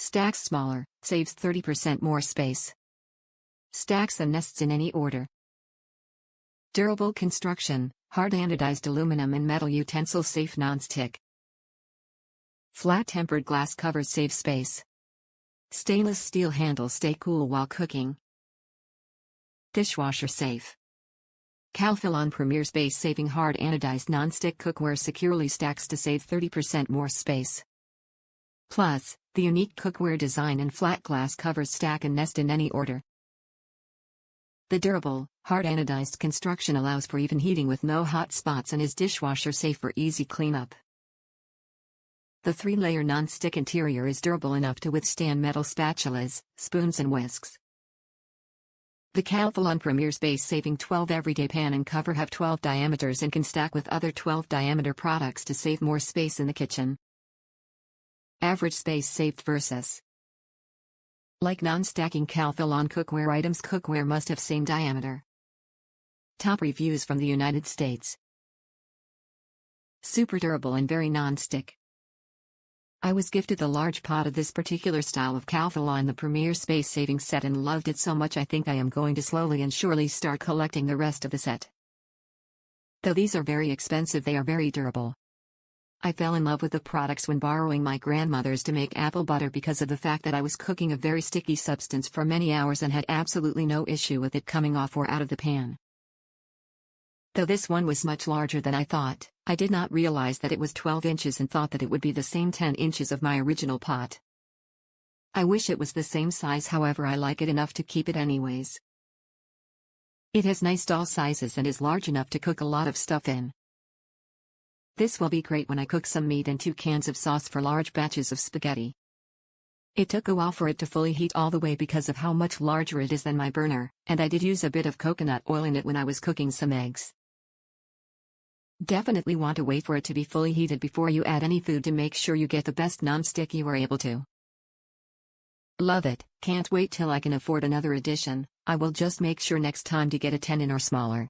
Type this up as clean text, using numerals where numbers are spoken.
Stacks smaller, saves 30% more space. Stacks and nests in any order. Durable construction, hard anodized aluminum and metal utensil safe non-stick. Flat tempered glass covers save space. Stainless steel handles stay cool while cooking. Dishwasher safe. Calphalon Premier space-saving hard anodized non-stick cookware securely stacks to save 30% more space. Plus, the unique cookware design and flat glass covers stack and nest in any order. The durable, hard anodized construction allows for even heating with no hot spots and is dishwasher safe for easy cleanup. The 3-layer non-stick interior is durable enough to withstand metal spatulas, spoons and whisks. The Calphalon Premier space-saving 12 everyday pan and cover have 12 diameters and can stack with other 12 diameter products to save more space in the kitchen. Average space saved versus. Like non-stacking Calphalon cookware items, cookware must have same diameter. Top reviews from the United States. Super durable and very non-stick. I was gifted the large pot of this particular style of Calphalon the Premier space-saving set and loved it so much I think I am going to slowly and surely start collecting the rest of the set. Though these are very expensive, they are very durable. I fell in love with the products when borrowing my grandmother's to make apple butter because of the fact that I was cooking a very sticky substance for many hours and had absolutely no issue with it coming off or out of the pan. Though this one was much larger than I thought, I did not realize that it was 12 inches and thought that it would be the same 10 inches of my original pot. I wish it was the same size, however I like it enough to keep it anyways. It has nice doll sizes and is large enough to cook a lot of stuff in. This will be great when I cook some meat and 2 cans of sauce for large batches of spaghetti. It took a while for it to fully heat all the way because of how much larger it is than my burner, and I did use a bit of coconut oil in it when I was cooking some eggs. Definitely want to wait for it to be fully heated before you add any food to make sure you get the best non-stick you are able to. Love it, can't wait till I can afford another edition. I will just make sure next time to get a 10 in or smaller.